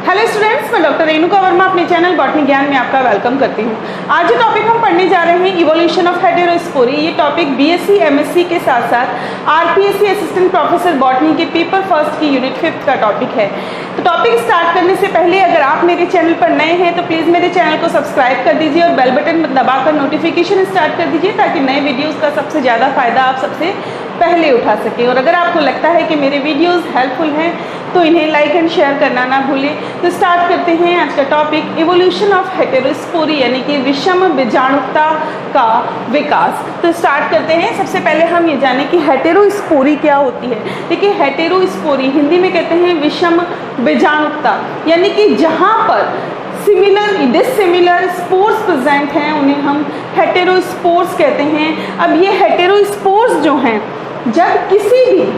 Hello students, मैं doctor Renuka Verma अपने channel botany ज्ञान में आपका वेलकम करती हूँ। आज जो टॉपिक हम पढ़ने जा रहे हैं इवोल्यूशन ऑफ हेटेरोस्पोरी, ये टॉपिक बीएससी एमएससी के साथ साथ आरपीएससी असिस्टेंट प्रोफेसर बॉटनी के पेपर फर्स्ट की यूनिट 5 का टॉपिक है। तो टॉपिक स्टार्ट करने से पहले अगर आप मेरे चैनल पर नए हैं तो प्लीज़ मेरे चैनल को सब्सक्राइब कर दीजिए और बेल बटन दबाकर नोटिफिकेशन स्टार्ट कर दीजिए ताकि नए वीडियोज़ का सबसे ज़्यादा फ़ायदा आप सबसे पहले उठा सकें। और अगर आपको लगता है कि मेरे वीडियोज़ हेल्पफुल हैं तो इन्हें लाइक एंड शेयर करना ना भूलें। तो स्टार्ट करते हैं आज का टॉपिक इवोल्यूशन ऑफ हेटेरोस्पोरी यानी कि विषम बीजाणुता का विकास। तो स्टार्ट करते हैं। सबसे पहले हम ये जानें कि हेटेरोस्पोरी क्या होती है। देखिए, हेटेरोस्पोरी हिंदी में कहते हैं विषम बीजाणुता, यानी कि जहाँ पर सिमिलर डिसिमिलर स्पोर्स प्रेजेंट हैं उन्हें हम हेटेरोस्पोर्स कहते हैं। अब ये हेटेरोस्पोर्स जो हैं, जब किसी भी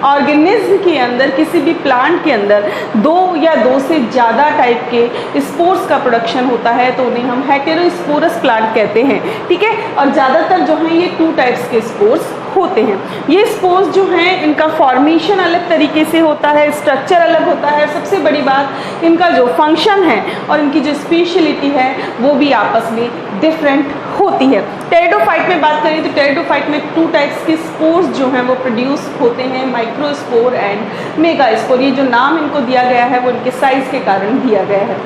ऑर्गेनिज्म के अंदर, किसी भी प्लांट के अंदर दो या दो से ज़्यादा टाइप के स्पोर्स का प्रोडक्शन होता है तो उन्हें हम हेटेरोस्पोरस प्लांट कहते हैं। ठीक है, और ज़्यादातर जो हैं ये 2 टाइप्स के स्पोर्स होते हैं। ये स्पोर्स जो हैं इनका फॉर्मेशन अलग तरीके से होता है, स्ट्रक्चर अलग होता है, और सबसे बड़ी बात इनका जो फंक्शन है और इनकी जो स्पेशलिटी है वो भी आपस में डिफरेंट होती है। टेरिडोफाइट में बात करें तो टेरिडोफाइट में 2 टाइप्स के स्पोर्स जो हैं वो प्रोड्यूस होते हैं, माइक्रोस्पोर एंड मेगास्पोर। ये जो नाम इनको दिया गया है वो इनके साइज के कारण दिया गया है।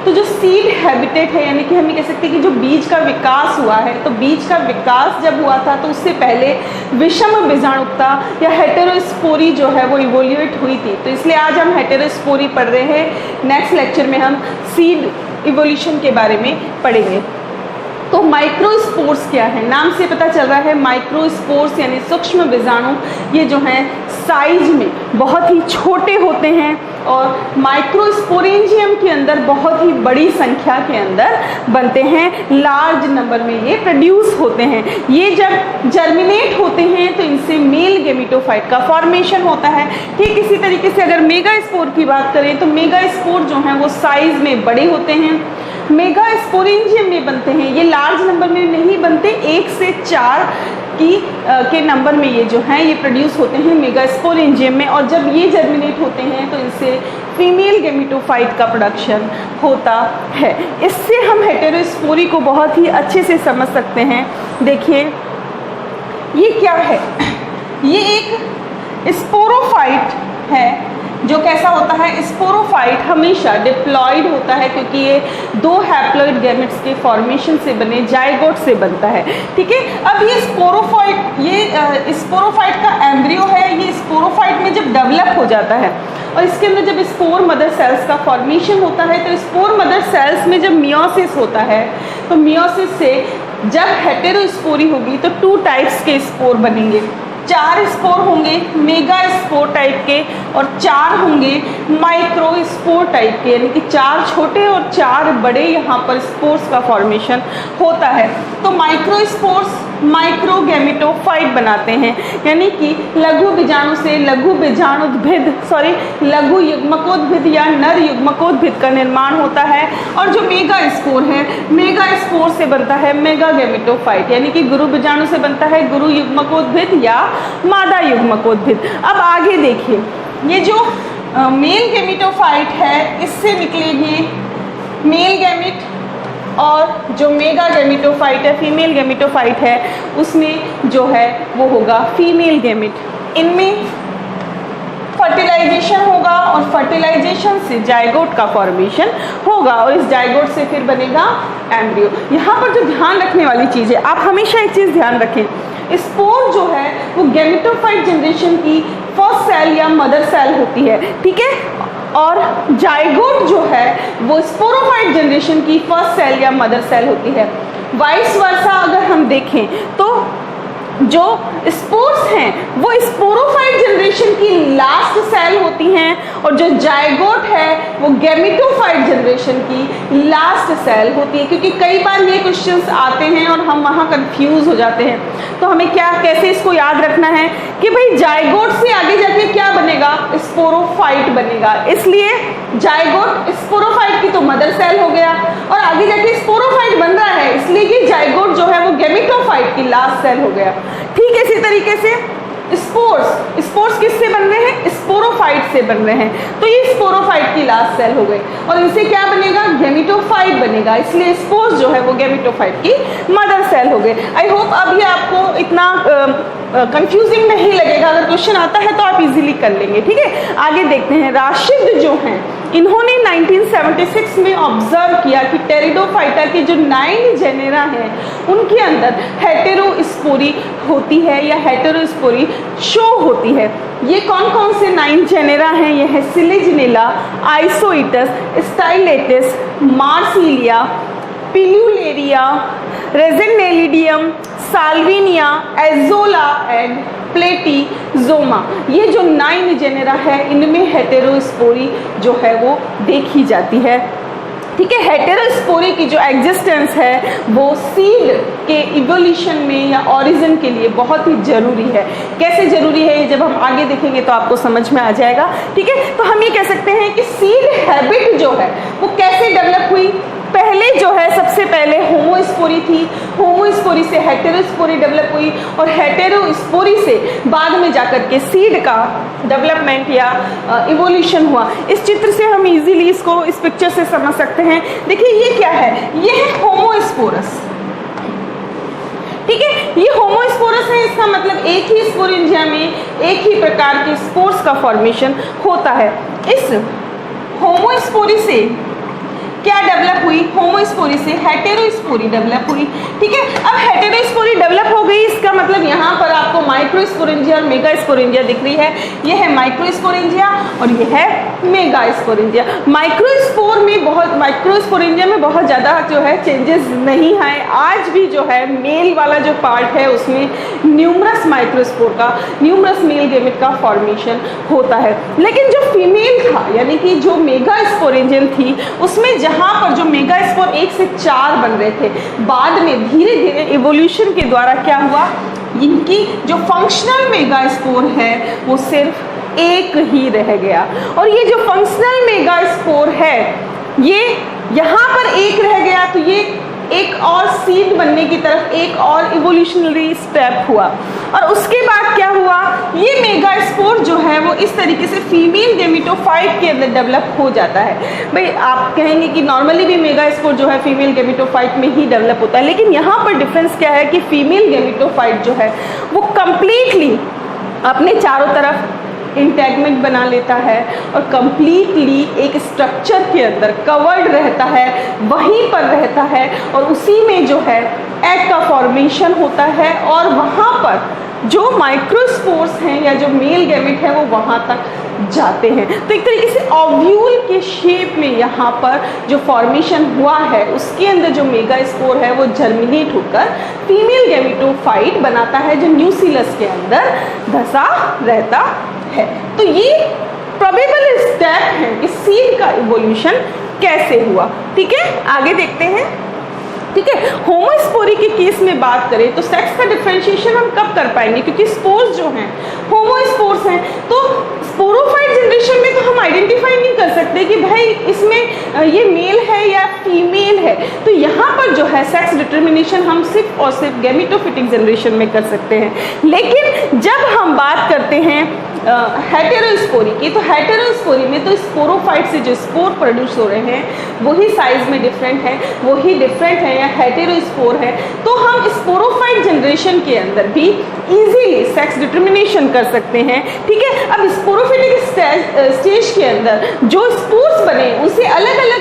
तो जो सीड हैबिटेट है, यानी कि हम ये कह सकते हैं कि जो बीज का विकास हुआ है, तो बीज का विकास जब हुआ था तो उससे पहले विषम बीजाणुता या हेटेरोस्पोरी जो है वो इवोल्यूएट हुई थी। तो इसलिए आज हम हेटेरोस्पोरी पढ़ रहे हैं। नेक्स्ट लेक्चर में हम सीड इवोल्यूशन के बारे में पढ़ेंगे। तो माइक्रोस्पोर्स क्या है, नाम से पता चल रहा है माइक्रोस्पोर्स यानी सूक्ष्म बीजाणु। ये जो हैं साइज में बहुत ही छोटे होते हैं और माइक्रोस्पोरेंजियम के अंदर बहुत ही बड़ी संख्या के अंदर बनते हैं, लार्ज नंबर में ये प्रोड्यूस होते हैं। ये जब जर्मिनेट होते हैं तो इनसे मेल गेमिटोफाइट का फॉर्मेशन होता है। ठीक इसी तरीके से अगर मेगास्पोर की बात करें तो मेगास्पोर जो हैं वो साइज में बड़े होते हैं, मेगास्पोरेंजियम में बनते हैं। ये लार्ज नंबर में नहीं बनते, 1 से 4 के नंबर में ये जो हैं ये प्रोड्यूस होते हैं मेगास्पोरेंजियम में। और जब ये जर्मिनेट होते हैं तो इनसे फीमेल गेमिटोफाइट का प्रोडक्शन होता है। इससे हम हेटेरोस्पोरी को बहुत ही अच्छे से समझ सकते हैं। देखिए ये क्या है, ये एक स्पोरोफाइट है जो कैसा होता है, स्पोरोफाइट हमेशा डिप्लॉयड होता है क्योंकि ये 2 हैप्लॉइड गैमेट्स के फॉर्मेशन से बने जाइगोट से बनता है। ठीक है, अब ये स्पोरोफाइट, ये स्पोरोफाइट का एम्ब्रियो है। ये स्पोरोफाइट में जब डेवलप हो जाता है और इसके अंदर जब स्पोर मदर सेल्स का फॉर्मेशन होता है तो स्पोर मदर सेल्स में जब मियोसिस होता है तो मियोसिस से जब हेटेरोस्पोरी होगी तो 2 टाइप्स के स्पोर बनेंगे। 4 स्पोर होंगे मेगा स्पोर टाइप के और 4 होंगे माइक्रो स्पोर टाइप के, यानी कि 4 छोटे और 4 बड़े यहाँ पर स्पोर्स का फॉर्मेशन होता है। तो माइक्रो स्पोर्स माइक्रो गैमेटोफाइट बनाते हैं, यानी कि लघु बीजाणु से लघु बीजाणुद्भिद लघु युग्मकोद्भिद या नर युग्मकोद्भिद का निर्माण होता है। और जो मेगा स्पोर है, मेगा स्पोर से बनता है मेगा गैमेटोफाइट, यानी कि गुरु बीजाणु से बनता है गुरु युग्मकोद्भिद या मादा युग्मकोद्भिद। अब आगे देखिए, ये जो मेल गैमेटोफाइट है इससे निकलेगी मेल गैमेट, और जो मेगा गैमेटोफाइट है, फीमेल गैमेटोफाइट है, उसमें जो है वो होगा फीमेल गैमेट। इनमें फर्टिलाइजेशन होगा और फर्टिलाइजेशन से जाइगोट का फॉर्मेशन होगा और इस जाइगोट से फिर बनेगा एम्ब्रियो। यहाँ पर जो ध्यान रखने वाली चीज़ है, आप हमेशा एक चीज़ ध्यान रखें, स्पोर जो है वो गैमेटोफाइट जनरेशन की फर्स्ट सेल या मदर सेल होती है। ठीक है, और जाइगोट जो है वो स्पोरोफाइट जनरेशन की फर्स्ट सेल या मदर सेल होती है। वाइस वर्सा अगर हम देखें तो जो स्पोर्स हैं वो स्पोरोफाइट जनरेशन की लास्ट सेल होती हैं और जो जाइगोट है वो गैमेटोफाइट जनरेशन की लास्ट सेल होती है। क्योंकि कई बार ये क्वेश्चंस आते हैं और हम वहाँ कंफ्यूज हो जाते हैं, तो हमें कैसे इसको याद रखना है कि भाई जाइगोट से आगे जाके क्या बनेगा, स्पोरोफाइट बनेगा। इसलिए जाइगोट स्पोरोफाइट की तो मदर सेल हो गया और आगे जाके स्पोरोफाइट बन रहा है, इसलिए कि जाइगोट जो है वो गैमेटोफाइट की लास्ट सेल हो गया। ठीक है, इसी तरीके से स्पोर्स किससे बन रहे हैं? स्पोरोफाइट से बन रहे हैं। तो ये स्पोरोफाइट की लास्ट सेल हो गई और इनसे क्या बनेगा? गैमेटोफाइट बनेगा। इसलिए स्पोर्स जो है वो गैमेटोफाइट की मदर सेल हो गए। आई होप अब ये आपको इतना कंफ्यूजिंग नहीं लगेगा। अगर क्वेश्चन आता है तो आप इजीली कर लेंगे। ठीक है, आगे देखते हैं। राशिद जो हैं इन्होंने 1976 में ऑब्जर्व किया कि टेरिडोफाइटा के जो 9 जेनेरा हैं उनके अंदर हेटेरोस्पोरी होती है या हेटेरोस्पोरी शो होती है। ये कौन कौन से 9 जेनेरा हैं? ये है सिलिजिनेला, आइसोइटस, स्टाइलेटिस, मार्सिलिया, पिल्यूलेरिया, रेजिनेलिडियम, साल्विनिया, एजोला एंड प्लेटीजोमा। ये जो 9 जेनेरा है इनमें हेटेरोस्पोरी जो है वो देखी जाती है। ठीक है, हेटेरोस्पोरी की जो एग्जिस्टेंस है वो सीड के इवोल्यूशन में या ऑरिजिन के लिए बहुत ही जरूरी है। कैसे जरूरी है ये जब हम आगे देखेंगे तो आपको समझ में आ जाएगा। ठीक है, तो हम ये कह सकते हैं कि सीड हैबिट जो है वो कैसे डेवलप हुई? पहले जो है सबसे पहले होमोस्पोरी थी, होमोस्पोरी से हेटेरोस्पोरी डेवलप हुई और हेटेरोस्पोरी से बाद में जाकर के सीड का डेवलपमेंट या इवोल्यूशन हुआ। इस चित्र से हम इजीली इसको इस पिक्चर से समझ सकते हैं। देखिए ये क्या है? ये है होमोस्पोरस। ठीक है, ये होमोस्पोरस है, इसका मतलब एक ही स्पोरेंजिया में एक ही प्रकार के स्पोर्स का फॉर्मेशन होता है। इस होमोस्पोरी से क्या डेवलप हुई? होमोस्पोरी से हेटेरोस्पोरी डेवलप हुई। ठीक है, अब हेटेरोस्पोरी डेवलप हो गई, इसका मतलब यहाँ पर आपको माइक्रोस्पोरेंजिया और मेगास्पोरेंजिया दिख रही है। ये है माइक्रोस्पोरेंजिया और ये है मेगास्पोरेंजिया। माइक्रोस्पोरेंजिया में बहुत ज़्यादा जो है चेंजेस नहीं आए। आज भी जो है मेल वाला जो पार्ट है उसमें न्यूमरस माइक्रोस्पोर का, न्यूमरस मेल गैमेट का फॉर्मेशन होता है। लेकिन जो फीमेल था यानी कि जो मेगास्पोरेंजियन थी उसमें जहाँ पर जो मेगास्पोर 1 से 4 बन रहे थे, बाद में धीरे धीरे इवोल्यूशन के द्वारा क्या हुआ? इनकी जो फंक्शनल मेगास्पोर है वो सिर्फ एक ही रह गया। और ये जो फंक्शनल मेगास्पोर है ये यहाँ पर एक रह गया, तो ये एक और सीड बनने की तरफ एक और इवोल्यूशनरी स्टेप हुआ। और उसके बाद क्या हुआ? ये मेगास्पोर जो है वो इस तरीके से फीमेल गैमेटोफाइट के अंदर डेवलप हो जाता है। भाई आप कहेंगे कि नॉर्मली भी मेगास्पोर जो है फीमेल गैमेटोफाइट में ही डेवलप होता है, लेकिन यहाँ पर डिफरेंस क्या है कि फीमेल गैमेटोफाइट जो है वो कंप्लीटली अपने चारों तरफ इंटैगमेंट बना लेता है और कंप्लीटली एक स्ट्रक्चर के अंदर कवर्ड रहता है, वहीं पर रहता है और उसी में जो है एग का फॉर्मेशन होता है और वहाँ पर जो माइक्रोस्पोर्स हैं या जो मेल गैमेट है वो वहाँ तक जाते हैं। तो एक तरीके से ओव्यूल के शेप में यहाँ पर जो फॉर्मेशन हुआ है उसके अंदर जो मेगास्पोर है वो जर्मिनेट होकर फीमेल गैमेटोफाइट बनाता है जो न्यूक्लियस के अंदर धंसा रहता है। तो ये प्रोबेबल स्टेप है कि सीड का इवोल्यूशन कैसे हुआ। ठीक है, आगे देखते हैं। ठीक है, होमोस्पोरी के केस में बात करें तो सेक्स का डिफरेंशिएशन हम कब कर पाएंगे? क्योंकि स्पोर्स जो हैं होमोस्पोर्स हैं, तो स्पोरोफाइट जनरेशन में तो हम आइडेंटिफाई नहीं कर सकते कि भाई इसमें ये मेल है या फीमेल है। तो यहाँ पर जो है सेक्स डिटर्मिनेशन हम सिर्फ और सिर्फ गैमेटोफिटिक जनरेशन में कर सकते हैं। लेकिन जब हम बात करते हैं हेटेरोस्पोरी की, तो हेटेरोस्पोरी में तो स्पोरोफाइट से जो स्पोर प्रोड्यूस हो रहे हैं वही साइज में डिफरेंट है, वही डिफरेंट है या हेटेरोस्पोर है। तो हम स्पोरोफाइट जनरेशन के अंदर भी इजीली सेक्स डिटर्मिनेशन कर सकते हैं। ठीक है, अब स्पोरोफिटिक स्टेज के अंदर जो स्पोर्स बने उनसे अलग अलग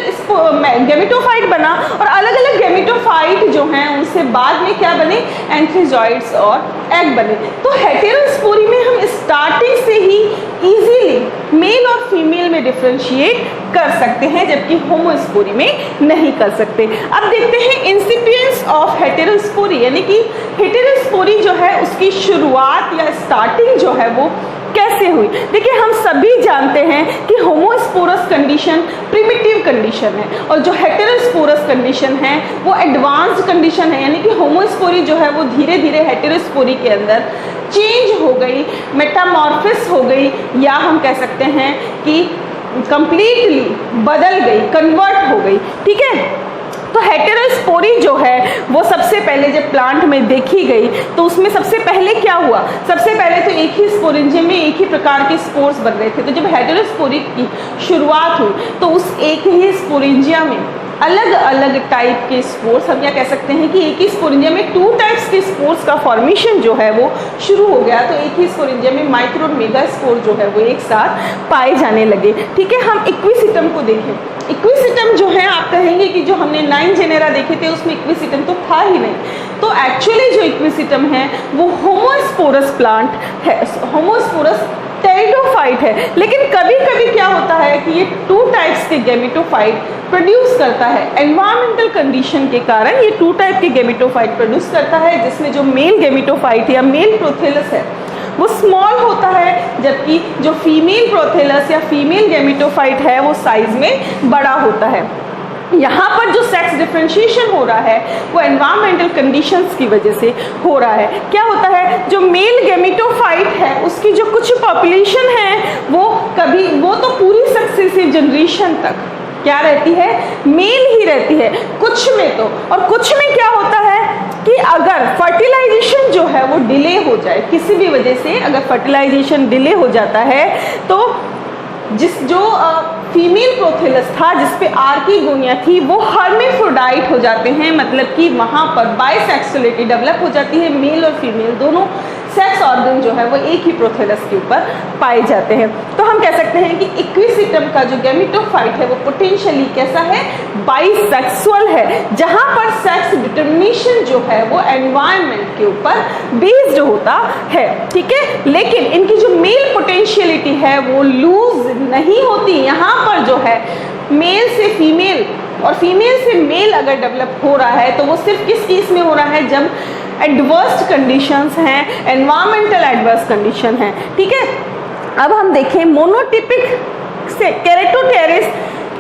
गैमेटोफाइट बना और अलग अलग गैमेटोफाइट जो हैं उनसे बाद में क्या बने? एंथ्रीजॉइड्स और एग बने। तो हेटेरोस्पोरी में हम स्टार्टिंग से ही इजीली मेल और फीमेल में डिफरेंशिएट कर सकते हैं, जबकि होमोस्पोरी में नहीं कर सकते। अब देखते हैं इंसिपिएंस ऑफ हेटेरोस्पोरी, यानी कि हेटेरोस्पोरी जो है उसकी शुरुआत या स्टार्टिंग जो है वो कैसे हुई। देखिए हम सभी जानते हैं कि होमोस्पोरस कंडीशन प्रिमिटिव कंडीशन है और जो हेटेरोस्पोरस कंडीशन है वो एडवांस्ड कंडीशन है, यानी कि होमोस्पोरी जो है वो धीरे धीरे हेटेरोस्पोरी के अंदर चेंज हो गई, मेटामॉर्फिस हो गई, या हम कह सकते हैं कि कंप्लीटली बदल गई, कन्वर्ट हो गई। ठीक है, तो हेटेरोस्पोरी जो है वो सबसे पहले जब प्लांट में देखी गई तो उसमें सबसे पहले क्या हुआ, सबसे पहले तो एक ही स्पोरेंजियम में एक ही प्रकार के स्पोर्स बन रहे थे। तो जब हेटेरोस्पोरी की शुरुआत हुई तो उस एक ही स्पोरेंजिया में अलग अलग टाइप के स्पोर्स, हम क्या कह सकते हैं कि एक ही स्पोरेंजिया में 2 टाइप्स के स्पोर्स का फॉर्मेशन जो है वो शुरू हो गया। तो एक ही स्पोरेंजिया में माइक्रो और मेगा स्पोर जो है वो एक साथ पाए जाने लगे। ठीक है, हम इक्विसिटम को देखें। इक्विसिटम जो है आप कहेंगे कि जो हमने 9 जेनेरा देखे थे उसमें इक्विसिटम तो था ही नहीं। तो एक्चुअली जो इक्विसिटम है वो होमोस्पोरस प्लांट है, होमोस्पोरस टेरिडोफाइट है। लेकिन कभी कभी क्या होता है कि ये 2 टाइप्स के गैमेटोफाइट प्रोड्यूस करता है। एनवायरमेंटल कंडीशन के कारण ये 2 टाइप के गैमेटोफाइट प्रोड्यूस करता है, जिसमें जो मेल गैमेटोफाइट या मेल प्रोथेलस है वो स्मॉल होता है, जबकि जो फीमेल प्रोथेलस या फीमेल गैमेटोफाइट है वो साइज में बड़ा होता है। यहाँ पर जो सेक्स डिफरेंशिएशन हो रहा है वो एनवायरमेंटल कंडीशंस की वजह से हो रहा है। क्या होता है, जो मेल गैमेटोफाइट है उसकी जो कुछ पॉपुलेशन है वो तो पूरी सक्सेसिव जनरेशन तक क्या रहती है, मेल ही रहती है। कुछ में तो, और कुछ में क्या होता है कि अगर फर्टिलाइजेशन जो है वो डिले हो जाए, किसी भी वजह से अगर फर्टिलाइजेशन डिले हो जाता है तो जो फीमेल प्रोथेलस था जिसपे आर्कीगोनिया थी वो हर्मेफ्रोडाइट हो जाते हैं, मतलब कि वहाँ पर बाइसेक्सुअलिटी डेवलप हो जाती है। मेल और फीमेल दोनों सेक्स ऑर्गन जो है वो एक ही प्रोथेलस के ऊपर पाए जाते हैं। तो हम कह सकते हैं कि इक्विसिटम का जो गैमेटोफाइट है वो पोटेंशियली कैसा है, बाइसेक्सुअल है, जहाँ पर सेक्स डिटर्मिनेशन जो है वो एनवायरनमेंट के ऊपर बेस्ड होता है। ठीक है, लेकिन इनकी जो मेल पोटेंशियलिटी है वो लूज नहीं होती। यहाँ पर जो है मेल से फीमेल और फीमेल से मेल अगर डेवलप हो रहा है तो वो सिर्फ किस केस में हो रहा है, जब एडवर्स कंडीशंस हैं, एनवायरमेंटल एडवर्स कंडीशन है। ठीक है, अब हम देखें मोनोटिपिक से केरेटोटेरिस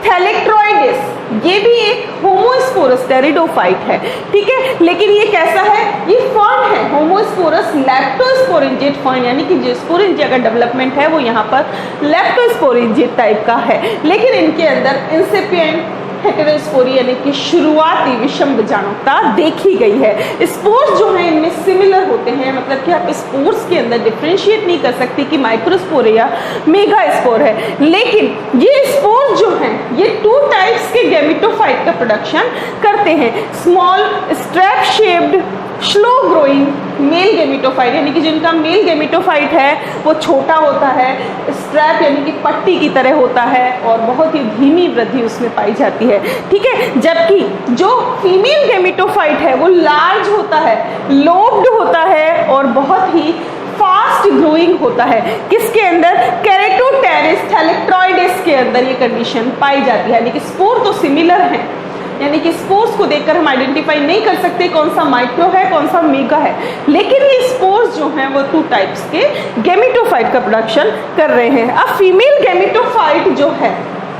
थैलेक्ट्रॉइडिस, ये भी एक होमोस्पोरस टेरिडोफाइट है। ठीक है, लेकिन ये कैसा है, ये फर्न है, होमोस्पोरस लैप्टोस्पोरेंजिएट फर्न, यानी कि जो स्पोरेंजिया का डेवलपमेंट है वो यहाँ पर लैप्टोस्पोरेंजिएट टाइप का है। लेकिन इनके अंदर इंसिपिएंट हेटेरोस्पोरी यानी कि शुरुआती विषम बीजाणुता देखी गई है। स्पोर्स जो हैं इनमें सिमिलर होते हैं, मतलब कि आप स्पोर्स के अंदर डिफरेंशिएट नहीं कर सकते कि माइक्रोस्पोर है या मेगा स्पोर है। लेकिन ये स्पोर्स जो हैं ये 2 टाइप्स के गैमेटोफाइट का प्रोडक्शन करते हैं। Small strap shaped slow growing male gametophyte, यानी कि जिनका मेल गैमेटोफाइट है वो छोटा होता है, स्ट्रैप यानी कि पट्टी की तरह होता है और बहुत ही धीमी वृद्धि उसमें पाई जाती है। ठीक है, जबकि जो फीमेल गैमेटोफाइट है वो लार्ज होता है, लोब्ड होता है और बहुत ही फास्ट ग्रोइंग होता है। किसके अंदर, केरेटोटेरिस थैलेक्ट्रॉइडिस के अंदर ये कंडीशन पाई जाती है। यानी कि स्पोर तो सिमिलर हैं, यानी कि स्पोर्स को देखकर हम आइडेंटिफाई नहीं कर सकते कौन सा माइक्रो है कौन सा मेगा है, लेकिन ये स्पोर्स जो हैं वो 2 टाइप्स के गैमेटोफाइट का प्रोडक्शन कर रहे हैं। अब फीमेल गैमेटोफाइट जो है,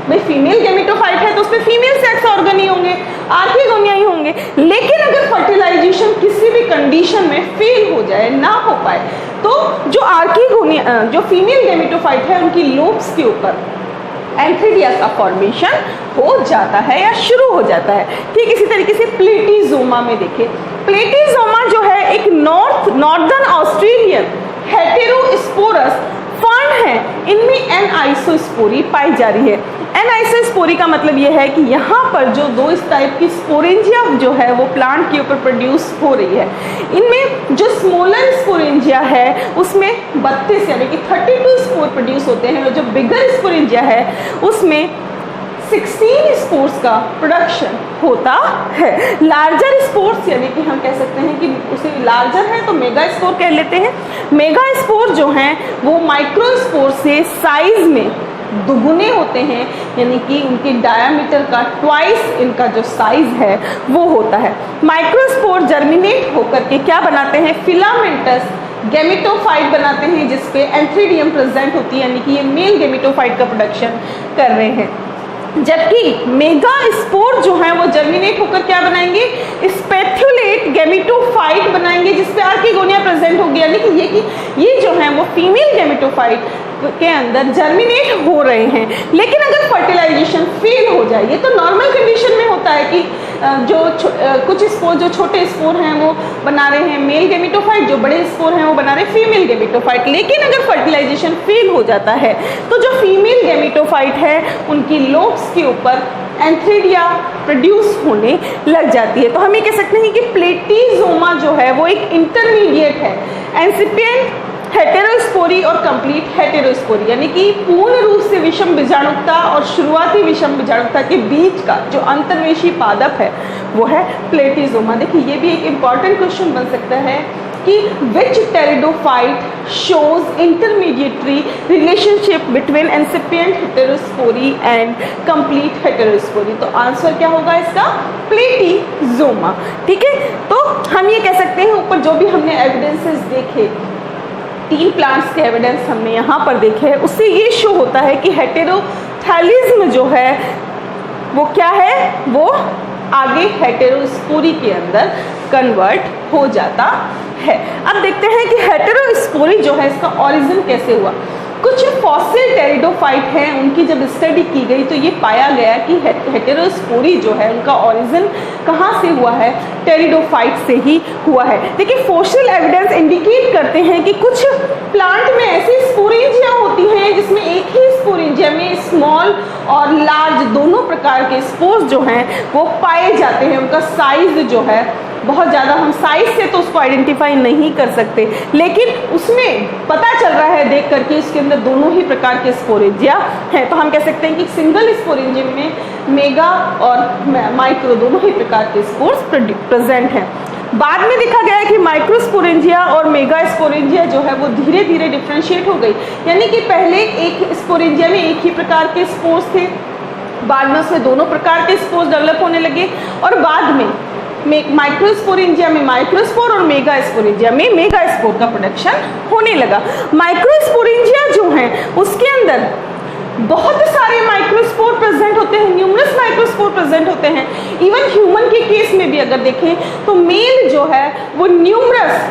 भाई फीमेल गैमेटोफाइट है तो उसमें फीमेल सेक्स ऑर्गन ही होंगे, आर्कीगोनिया ही होंगे। लेकिन अगर फर्टिलाइजेशन किसी भी कंडीशन में फेल हो जाए, ना हो पाए, तो जो आर्कीगोनिया जो फीमेल गैमेटोफाइट है उनकी लोब्स के ऊपर एंथ्रीडिया का फॉर्मेशन हो जाता है या शुरू हो जाता है। ठीक इसी तरीके से प्लेटिजोमा में देखें, प्लेटिजोमा जो है एक नॉर्दर्न ऑस्ट्रेलियन हेटेरोस्पोरस फर्न है, इनमें एनाइसोस्पोरी पाई जा रही है। एनाइसोस्पोरी का मतलब ये है कि यहाँ पर जो 2 इस टाइप की स्पोरेंजिया जो है वो प्लांट के ऊपर प्रोड्यूस हो रही है। इनमें जो स्मॉलर स्पोरेंजिया है उसमें 32 यानी कि 32 स्पोर प्रोड्यूस होते हैं, और जो बिगर स्पोरेंजिया है उसमें 16 स्पोर्स का प्रोडक्शन होता है। लार्जर स्पोर्स यानी कि हम कह सकते हैं कि उसे लार्जर है तो मेगा स्पोर कह लेते हैं। मेगा स्पोर जो हैं वो माइक्रो स्पोर से साइज में दुगुने होते हैं, यानी कि उनके डायामीटर का ट्वाइस इनका जो साइज है वो होता है। माइक्रोस्पोर जर्मिनेट होकर के क्या बनाते हैं, फिलामेंटस गैमेटोफाइट बनाते हैं जिसपे एंथ्रीडियम प्रेजेंट होती है, यानी कि ये मेल गैमेटोफाइट का प्रोडक्शन कर रहे हैं। जबकि मेगा स्पोर जो है वो जर्मिनेट होकर क्या बनाएंगे, स्पेथुलेट गैमेटोफाइट बनाएंगे जिसपे आर्कीगोनिया प्रेजेंट होगी, यानी कि ये जो है वो फीमेल गैमेटोफाइट के अंदर जर्मिनेट हो रहे हैं। लेकिन अगर फर्टिलाइजेशन फेल हो जाए, ये तो नॉर्मल कंडीशन में होता है कि कुछ स्पोर जो छोटे स्पोर हैं वो बना रहे हैं मेल गेमेटोफाइट, जो बड़े स्पोर हैं वो बना रहे हैं फीमेल गेमेटोफाइट। लेकिन अगर फर्टिलाइजेशन फेल हो जाता है तो जो फीमेल गेमेटोफाइट है उनकी लोब्स के ऊपर एंथ्रीडिया प्रोड्यूस होने लग जाती है। तो हम ये कह सकते हैं कि प्लेटीजोमा जो है वो एक इंटरमीडिएट है एंसिपिएंट हेटेरोस्पोरी और कंप्लीट हेटेरोस्पोरी, यानी कि पूर्ण रूप से विषम बीजाणुता और शुरुआती विषम बीजाणुता के बीच का जो अंतर्वेशी पादप है वो है प्लेटीजोमा। देखिए ये भी एक इम्पॉर्टेंट क्वेश्चन बन सकता है कि which pteridophyte shows intermediatory relationship between incipient heterospory and complete heterospory. तो आंसर क्या होगा इसका? प्लेटीजोमा। ठीक है, तो हम ये कह सकते हैं ऊपर जो भी हमने एविडेंसेस देखे, 3 प्लांट्स के एविडेंस हमने यहाँ पर देखे हैं, उससे ये शो होता है कि हेटेरोथैलिज्म जो है वो क्या है, वो आगे हेटेरोस्पोरी के अंदर कन्वर्ट हो जाता है। अब देखते हैं कि हेटेरोस्पोरी जो है इसका ओरिजिन कैसे हुआ। कुछ फॉसिल टेरिडोफाइट हैं, उनकी जब स्टडी की गई तो ये पाया गया कि हेटेरोस्पोरी जो है उनका ओरिजिन कहाँ से हुआ है, टेरिडोफाइट से ही हुआ है। देखिए फॉसिल एविडेंस इंडिकेट करते हैं कि कुछ प्लांट में ऐसी स्पोरेंजिया होती हैं जिसमें एक ही स्पोरेंजिया में स्मॉल और लार्ज दोनों प्रकार के स्पोर्स जो हैं वो पाए जाते हैं। उनका साइज जो है बहुत ज़्यादा, हम साइज से तो उसको आइडेंटिफाई नहीं कर सकते, लेकिन उसमें पता चल रहा है देख करके इसके अंदर दोनों ही प्रकार के स्पोरेंजिया हैं। तो हम कह सकते हैं कि सिंगल स्पोरेंजियम में मेगा और माइक्रो दोनों ही प्रकार के स्पोर्स प्रेजेंट हैं। बाद में देखा गया है कि माइक्रोस्पोरेंजिया और मेगा स्पोरेंजिया जो है वो धीरे धीरे डिफ्रेंशिएट हो गई, यानी कि पहले एक स्पोरेंजिया में एक ही प्रकार के स्पोर्स थे, बाद में उसमें दोनों प्रकार के स्पोर्स डेवलप होने लगे और बाद में माइक्रोस्पोरेंजिया में माइक्रोस्पोर और मेगा स्पोरेंजिया में मेगा स्पोर का प्रोडक्शन होने लगा। माइक्रोस्पोरेंजिया जो है उसके अंदर बहुत सारे माइक्रोस्पोर प्रेजेंट होते हैं, न्यूमरस माइक्रोस्पोर प्रेजेंट होते हैं। इवन ह्यूमन के केस में भी अगर देखें तो मेल जो है वो न्यूमरस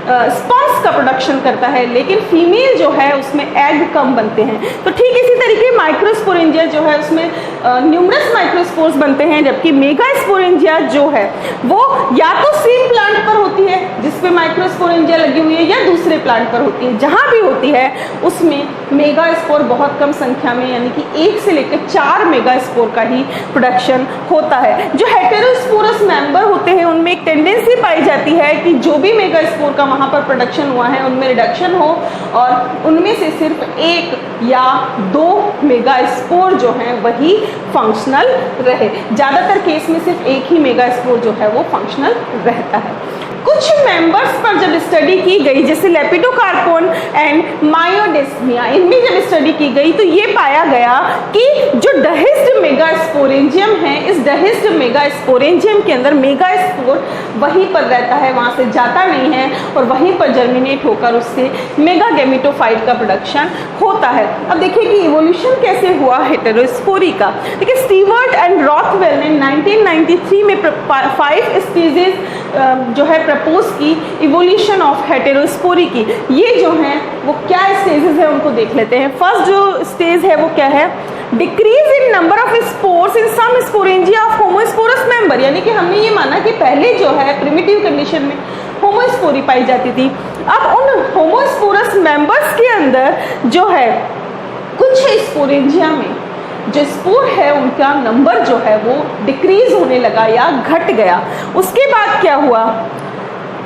स्पर्म्स का प्रोडक्शन करता है, लेकिन फीमेल जो है उसमें एग कम बनते हैं। तो ठीक इसी तरीके माइक्रोस्पोरेंजिया जो है उसमें न्यूमरस माइक्रोस्पोर्स बनते हैं, जबकि मेगा स्पोरेंजिया जो है वो या तो सेम प्लांट पर होती है जिसपे माइक्रोस्पोरेंजिया लगी हुई है या दूसरे प्लांट पर होती है। जहाँ भी होती है उसमें मेगा स्पोर बहुत कम संख्या में, यानी कि 1 से लेकर 4 मेगा स्पोर का ही प्रोडक्शन होता है। जो हेटेरोस्पोरस मेंबर होते हैं उनमें एक टेंडेंसी पाई जाती है कि जो भी मेगा स्पोर का वहाँ पर प्रोडक्शन हुआ है उनमें रिडक्शन हो और उनमें से सिर्फ 1 या 2 मेगा स्पोर जो हैं वही फंक्शनल रहे। ज़्यादातर केस में सिर्फ 1 ही मेगा स्पोर जो है वो फंक्शनल रहता है। कुछ मेंबर्स पर जब स्टडी की गई जैसे लेपिडोकार्पोन एंड मायोडेस्मिया, इनमें जब स्टडी की गई तो ये पाया गया कि जो डहिस्ड मेगा स्पोरेंजियम है, इस डहिस्ड मेगा स्पोरेंजियम के अंदर मेगा स्पोर वहीं पर रहता है, वहाँ से जाता नहीं है और वहीं पर जर्मिनेट होकर उससे मेगा गेमेटोफाइट का प्रोडक्शन होता है। अब देखिए कि इवोल्यूशन कैसे हुआ हेटेरोस्पोरी का। देखिए स्टीवर्ट एंड रॉथवेल ने 1993 में 5 स्टेजेस जो है प्रपोज की इवोल्यूशन ऑफ हेटेरोस्पोरी की। ये जो हैं वो क्या स्टेजेस है उनको देख लेते हैं। फर्स्ट जो स्टेज है वो क्या है, decrease in number of spores in some sporangia of homosporous member, यानी कि हमने ये माना कि पहले जो है प्रिमिटिव कंडीशन में होमोस्पोरी पाई जाती थी। अब उन होमोस्पोरस मेंबर्स के अंदर जो है कुछ स्पोरेंजिया में जो स्पोर है उनका नंबर जो है वो डिक्रीज होने लगा या घट गया। उसके बाद क्या हुआ,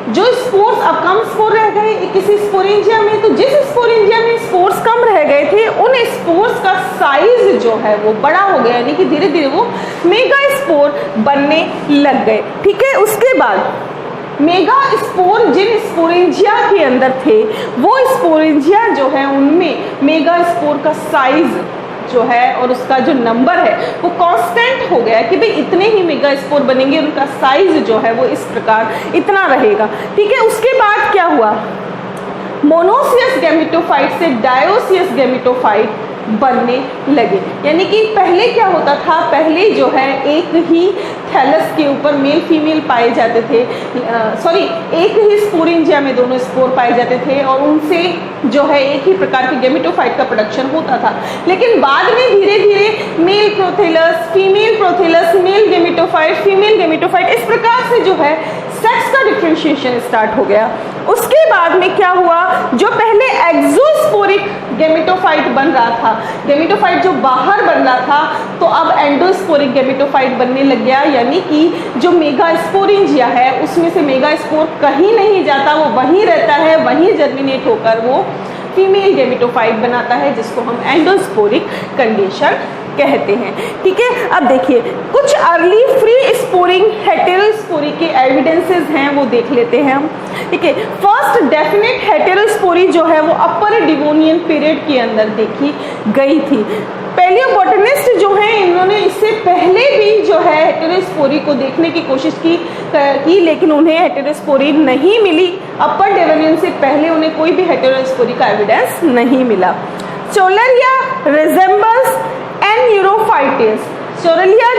जो स्पोर्स अब कम स्पोर रह गए किसी स्पोरेंजिया में, तो जिस स्पोरेंजिया में स्पोर्स कम रह गए थे उन स्पोर्स का साइज जो है वो बड़ा हो गया, यानी कि धीरे धीरे वो मेगा स्पोर बनने लग गए। ठीक है, उसके बाद मेगा स्पोर जिन स्पोरेंजिया के अंदर थे वो स्पोरेंजिया जो है उनमें मेगा स्पोर का साइज जो है और उसका जो नंबर है वो कांस्टेंट हो गया कि भाई इतने ही मेगा स्पोर बनेंगे, उनका साइज जो है वो इस प्रकार इतना रहेगा। ठीक है, उसके बाद क्या हुआ, मोनोसियस गैमेटोफाइट से डायोसियस गैमेटोफाइट बनने लगे। यानी कि पहले क्या होता था, पहले जो है एक ही थैलस के ऊपर मेल फीमेल पाए जाते थे, एक ही स्पोरेंजिया में दोनों स्पोर पाए जाते थे और उनसे जो है एक ही प्रकार के गेमेटोफाइट का प्रोडक्शन होता था। लेकिन बाद में धीरे धीरे male prothallus, female prothallus, male gametophyte, female gametophyte, इस प्रकार से जो है सेक्स का डिफरेंशिएशन स्टार्ट हो गया। उसके बाद में क्या हुआ, जो पहले एक्सोस्पोरिक गेमेटोफाइट बन रहा था, गेमेटोफाइट जो बाहर बन रहा था, तो अब एंडोस्पोरिक गेमेटोफाइट बनने लग गया। यानी कि जो मेगास्पोरेंजिया है उसमें से मेगास्पोर कहीं नहीं जाता, वो वहीं रहता है, वहीं जर्मिनेट होकर वो फीमेल गेमेटोफाइट बनाता है, जिसको हम एंडोस्पोरिक कंडीशन कहते हैं। ठीक है, अब देखिए कुछ अर्ली फ्री स्पोरिंग हेटेरोस्पोरी के एविडेंसेस हैं, वो देख लेते हैं हम। ठीक है, फर्स्ट डेफिनेट हेटेरोस्पोरी जो है वो अपर डिवोनियन पीरियड के अंदर देखी गई थी। पैलियोबोटनिस्ट जो हैं इन्होंने इससे पहले भी जो है हेटेरोस्पोरी को देखने की कोशिश की लेकिन उन्हें हेटेरोस्पोरी नहीं मिली। अपर डिवोनियन से पहले उन्हें कोई भी हेटेरोस्पोरी का एविडेंस नहीं मिला। चोलेरिया रिजेंबल्स एन्यूरोफाइटिस, चोलेरिया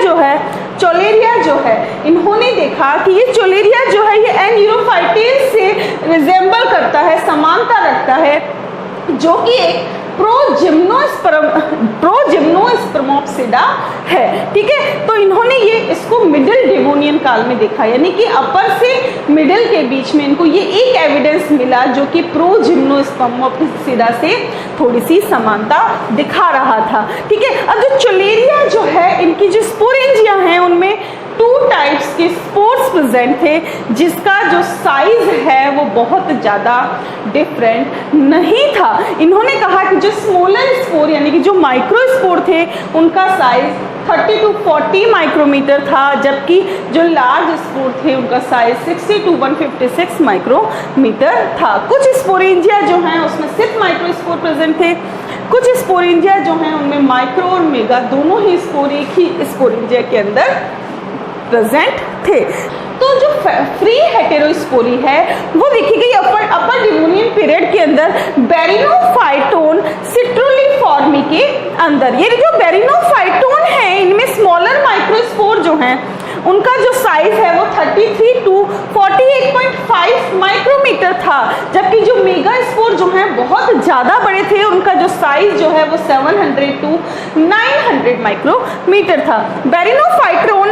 जो है इन्होंने देखा कि ये चोलेरिया जो है ये एन्यूरोफाइटिस से रिजेंबल करता है, समानता रखता है, जो कि एक प्रोजिम्नोस्पर्मोप्सिडा है। ठीक है, तो इन्होंने ये इसको मिडिल डिवोनियन काल में देखा, यानी कि अपर से मिडिल के बीच में इनको ये एक एविडेंस मिला जो कि प्रोजिम्नोस्पर्मोप्सिडा से थोड़ी सी समानता दिखा रहा था। ठीक है, अब जो चोलेरिया जो है इनकी जो स्पोरेंजिया हैं उनमें 2 टाइप्स के स्पोर्स प्रेजेंट थे, जिसका जो साइज है वो बहुत ज़्यादा डिफरेंट नहीं था। इन्होंने कहा कि जो स्मॉलर स्पोर यानी कि जो माइक्रोस्पोर थे उनका साइज 30 to 40 माइक्रोमीटर था, जबकि जो लार्ज स्पोर थे उनका साइज 60 to 156 माइक्रोमीटर था। कुछ स्पोरेंजिया जो हैं उसमें सिर्फ माइक्रोस्पोर प्रेजेंट थे, कुछ स्पोरेंजिया जो हैं उनमें माइक्रो और मेगा दोनों ही स्पोर एक ही स्पोरेंजिया के अंदर प्रेजेंट थे। तो जो फ्री हेटेरोस्पोरी है वो देखी गई अपर डिवोनियन पीरियड के अंदर बेरिनोफाइटोन सिट्रोलिफॉर्मी के अंदर। ये जो बेरिनोफाइटोन है इनमें स्मॉलर माइक्रोस्पोर जो हैं उनका जो साइज है वो 33 to 48.5 माइक्रोमीटर था, जबकि जो मेगास्पोर जो हैं बहुत ज़्यादा बड़े थे, उनका जो साइज जो है वो 700 to 900 माइक्रोमीटर था। बेरिनोफाइटोन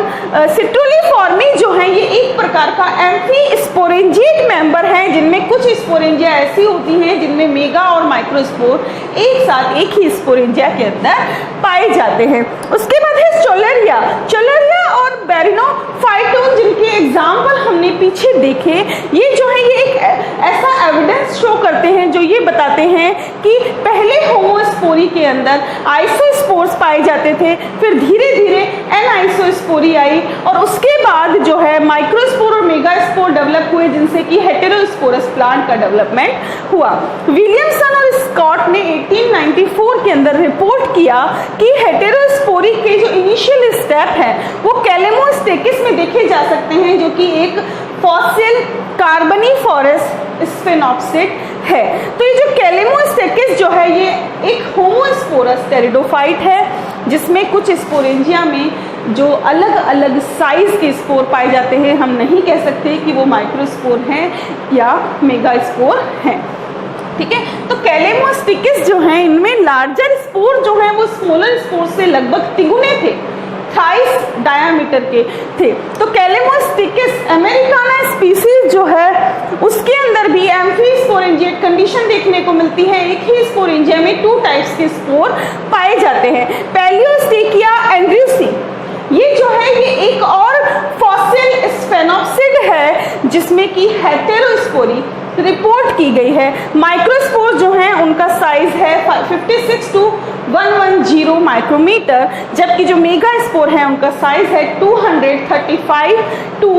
सिट्रोलिफॉर्मी जो है ये एक प्रकार का एम्फी स्पोरेंजिएट मेंबर है, जिनमें कुछ स्पोरेंजिया ऐसी होती हैं जिनमें मेगा और माइक्रोस्पोर एक साथ एक ही स्पोरेंजिया के अंदर पाए जाते हैं। उसके बाद है चोलेरिया और बेरिनोफाइटोन, जिनके एग्जाम्पल हमने पीछे देखे। ये जो है ये एक ऐसा एविडेंस शो करते हैं जो ये बताते हैं कि पहले होमोस्पोरी के अंदर आइसोस्पोर्स पाए जाते थे, फिर धीरे धीरे एनाइसोस्पोरी आई और उसके बाद जो है माइक्रोस्पोर और मेगास्पोर डेवलप हुए, जिनसे कि हेटेरोस्पोरस प्लांट का डेवलपमेंट हुआ। विलियमसन और स्कॉट ने 1894 के अंदर रिपोर्ट किया कि हेटेरोस्पोरी के जो इनिशियल स्टेप है वो कैलेमोस्टेकिस में देखे जा सकते हैं, जो कि एक फॉसिल कार्बोनिफोरस स्फेनोप्सिड है। तो ये जो कैलेमोस्टेकिस जो है ये एक होमोस्पोरस टेरिडोफाइट है, जिसमें कुछ स्पोरेंजिया में जो अलग अलग साइज के स्पोर पाए जाते हैं। हम नहीं कह सकते कि वो माइक्रोस्पोर हैं या मेगास्पोर हैं। ठीक है, तो कैलेमोस्टेकिस जो है इनमें लार्जर स्पोर जो है वो स्मॉलर स्पोर से लगभग तिगुने थे, 28 डायामीटर के थे। तो कैलेमोस्टेकिस अमेरिकाना स्पीसीज जो है उसके अंदर भी एम्फी स्पोरेंजिएट कंडीशन देखने को मिलती है। एक ही स्पोरेंजिया में 2 टाइप्स के स्पोर पाए जाते हैं। पैलियोस्टेकिया एंड्रयूसी ये जो है ये एक और फॉसिल स्फेनोप्सिड है, जिसमें कि हेटेरोस्पोरी रिपोर्ट की गई है। माइक्रोस्पोर जो हैं उनका साइज है 56 to 110 माइक्रोमीटर, जबकि जो मेगास्पोर है उनका साइज है 235 to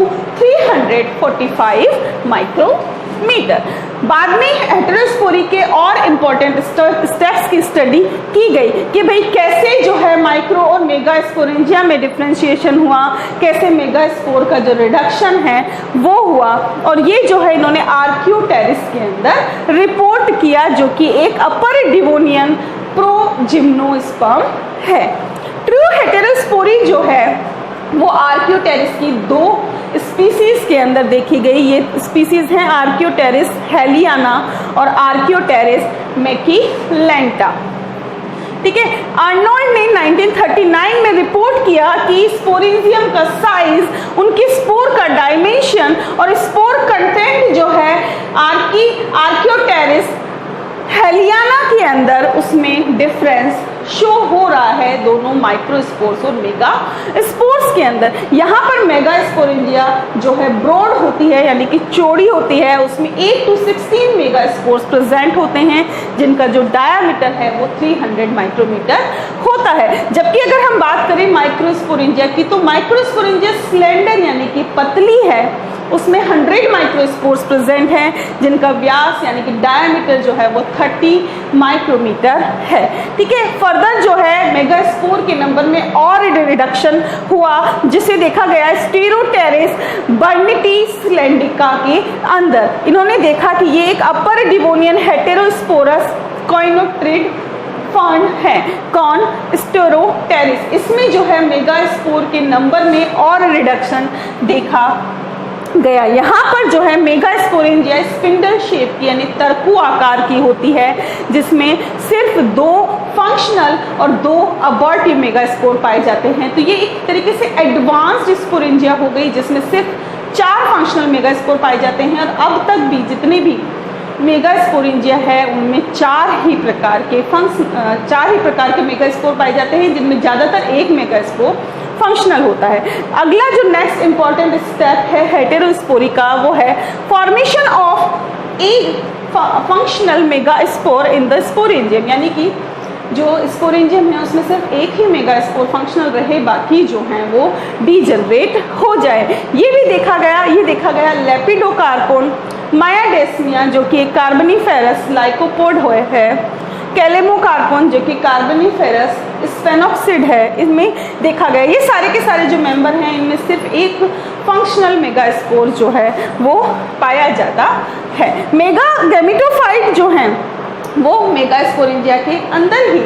345 माइक्रोमीटर। बाद में हेटेरोस्पोरी के और इम्पोर्टेंट स्टेप्स की स्टडी की गई कि भाई कैसे जो है माइक्रो और मेगा स्पोरेंजिया में डिफ्रेंशिएशन हुआ, कैसे मेगास्पोर का जो रिडक्शन है वो हुआ, और ये जो है इन्होंने आर्क्योटेरिस के अंदर रिपोर्ट किया, जो कि एक अपर डिवोनियन प्रो जिम्नोस्पर्म है। ट्रू हेटेरोस्पोरी जो है वो आर्कियोटेरिस की 2 स्पीसीज के अंदर देखी गई। ये स्पीसीज हैं आर्कियोटेरिस हेलियाना और आर्कियोटेरिस मैकिलेंटा। ठीक है, आर्नोल्ड ने 1939 में रिपोर्ट किया कि स्पोरेंजियम का साइज, उनके स्पोर का डायमेंशन और स्पोर कंटेंट जो है आर्कियोटेरिस हेलियाना के अंदर उसमें डिफरेंस शो हो रहा है दोनों माइक्रोस्पोर्स और मेगा स्पोर्स के अंदर। यहाँ पर मेगा स्पोरेंजिया जो है ब्रॉड होती है, यानी कि चौड़ी होती है, उसमें 8 to 16 मेगा स्पोर्स प्रेजेंट होते हैं जिनका जो डायामीटर है वो 300 माइक्रोमीटर होता है। जबकि अगर हम बात करें माइक्रोस्पोरेंजिया की, तो माइक्रोस्पोरेंजिया स्लेंडर यानी कि पतली है, उसमें 100 माइक्रोस्पोर्स प्रेजेंट हैं जिनका व्यास यानी कि डायमीटर जो है वो 30 माइक्रोमीटर है। ठीक है, फर्दर जो है मेगास्पोर के नंबर में और रिडक्शन हुआ जिसे देखा गया स्टेरोटेरिस बर्निटीस्लैंडिका के अंदर। इन्होंने देखा कि ये एक अपर डिवोनियन हेटेरोस्पोरस कोइनोट्रिड फर्न है। कौन? स्टेरोटेरिस। इसमें जो है मेगास्पोर के नंबर में और रिडक्शन देखा गया। यहाँ पर जो है मेगास्पोरेंजिया स्पिंडल शेप की यानी तरकू आकार की होती है, जिसमें सिर्फ 2 फंक्शनल और 2 अबॉर्टिव मेगास्पोर पाए जाते हैं। तो ये एक तरीके से एडवांस्ड स्पोरेंजिया हो गई जिसमें सिर्फ 4 फंक्शनल मेगास्पोर पाए जाते हैं। और अब तक भी जितने भी मेगास्पोरेंजिया है उनमें 4 ही प्रकार के मेगास्पोर पाए जाते हैं, जिनमें ज़्यादातर एक मेगास्पोर फंक्शनल होता है। अगला जो नेक्स्ट इंपॉर्टेंट स्टेप है हेटेरोस्पोरी का, वो है formation of A functional megaspore in the sporangium, यानी कि जो स्पोरेंजियम है उसमें सिर्फ एक ही मेगास्पोर फंक्शनल रहे, बाकी जो हैं वो डीजनरेट हो जाए। ये देखा गया लेपिडोकार्पोन मायाडेस्मिया जो कि एक कार्बोनिफेरस लाइकोपोड है, कैलेमोकार्पोन जो कि कार्बोनिफेरस स्फेनोक्सिड है, इसमें देखा गया। ये सारे के सारे जो मेंबर हैं इनमें सिर्फ एक फंक्शनल मेगास्पोर जो है वो पाया जाता है। मेगा गैमेटोफाइट जो हैं वो मेगास्पोरेंजिया के अंदर ही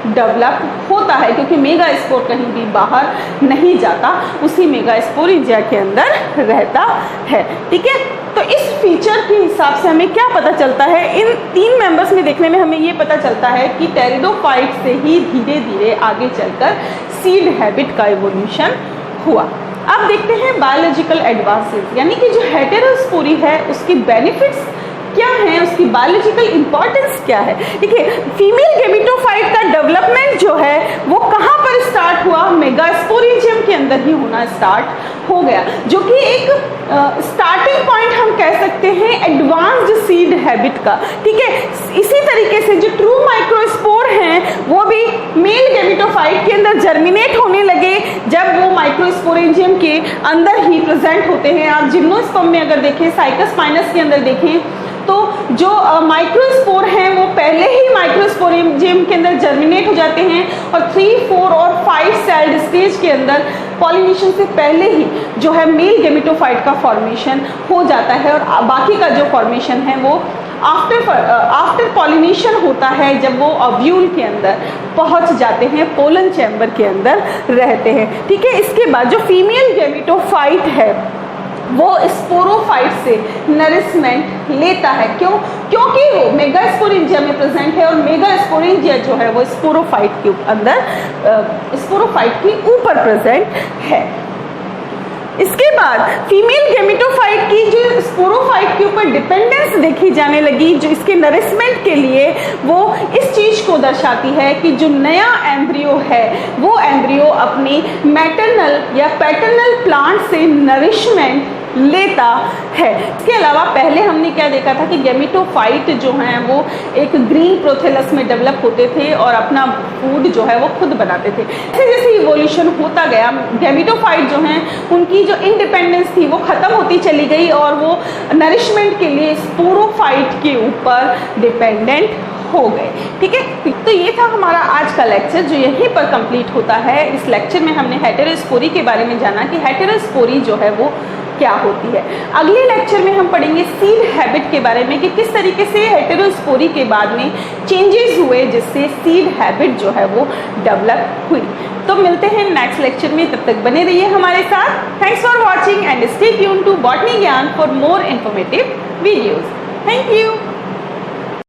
डेवलप होता है, क्योंकि मेगास्पोर कहीं भी बाहर नहीं जाता, उसी मेगास्पोरेंजिया के अंदर रहता है। ठीक है, तो इस फीचर के हिसाब से हमें क्या पता चलता है, इन 3 मेंबर्स में देखने में हमें ये पता चलता है कि टेरिडोफाइट से ही धीरे धीरे आगे चलकर सीड हैबिट का इवोल्यूशन हुआ। अब देखते हैं बायोलॉजिकल एडवांसेस, यानी कि जो हेटेरोस्पोरी है उसकी बेनिफिट्स क्या है, उसकी बायोलॉजिकल इंपॉर्टेंस क्या है। देखिए, फीमेल गैमेटोफाइट का डेवलपमेंट जो है वो कहाँ पर स्टार्ट हुआ? मेगास्पोरेंजियम के अंदर ही होना स्टार्ट हो गया, जो कि एक स्टार्टिंग पॉइंट हम कह सकते हैं एडवांस्ड सीड हैबिट का। ठीक है, इसी तरीके से जो ट्रू माइक्रोस्पोर हैं वो भी मेल गैमेटोफाइट के अंदर जर्मिनेट होने लगे जब वो माइक्रोस्पोरेंजियम के अंदर ही प्रेजेंट होते हैं। आप जिम्नोस्पर्म में अगर देखें, साइकस माइनस के अंदर देखें, तो जो माइक्रोस्पोर हैं वो पहले ही माइक्रोस्पोरेंजियम के अंदर जर्मिनेट हो जाते हैं और 3, 4 और 5 सेल्ड स्टेज के अंदर पॉलिनेशन से पहले ही जो है मेल गैमेटोफाइट का फॉर्मेशन हो जाता है, और बाकी का जो फॉर्मेशन है वो आफ्टर पॉलिनेशन होता है, जब वो ओव्यूल के अंदर पहुंच जाते हैं, पोलन चैम्बर के अंदर रहते हैं। ठीक है, इसके बाद जो फीमेल गैमेटोफाइट है वो स्पोरोफाइट से नरिशमेंट लेता है। क्योंकि वो मेगास्पोरेंजिया में प्रेजेंट है, और मेगास्पोरेंजिया जो है वो स्पोरोफाइट के अंदर स्पोरोफाइट के ऊपर प्रेजेंट है। इसके बाद फीमेल गैमेटोफाइट की जो स्पोरोफाइट के ऊपर डिपेंडेंस देखी जाने लगी, जो इसके नरिशमेंट के लिए, वो इस चीज को दर्शाती है कि जो नया एम्ब्रियो है वो एम्ब्रियो अपनी मैटरनल या पैटर्नल प्लांट से नरिशमेंट लेता है। इसके अलावा पहले हमने क्या देखा था कि गैमेटोफाइट जो हैं वो एक ग्रीन प्रोथेलस में डेवलप होते थे और अपना फूड जो है वो खुद बनाते थे। जैसे जैसे इवोल्यूशन होता गया, गैमेटोफाइट जो हैं उनकी जो इंडिपेंडेंस थी वो ख़त्म होती चली गई और वो नरिशमेंट के लिए स्पोरोफाइट के ऊपर डिपेंडेंट हो गए। ठीक है, तो ये था हमारा आज का लेक्चर जो यहीं पर कंप्लीट होता है। इस लेक्चर में हमने हेटेरोस्पोरी के बारे में जाना कि हेटेरोस्पोरी जो है वो क्या होती है। अगले लेक्चर में हम पढ़ेंगे सीड हैबिट के बारे में कि किस तरीके से हेटेरोस्पोरी के बाद में चेंजेस हुए जिससे सीड हैबिट जो है वो डेवलप हुई। तो मिलते हैं नेक्स्ट लेक्चर में, तब तक बने रहिए हमारे साथ। Thanks for watching and stay tuned to botany Gyan for more informative videos. Thank you.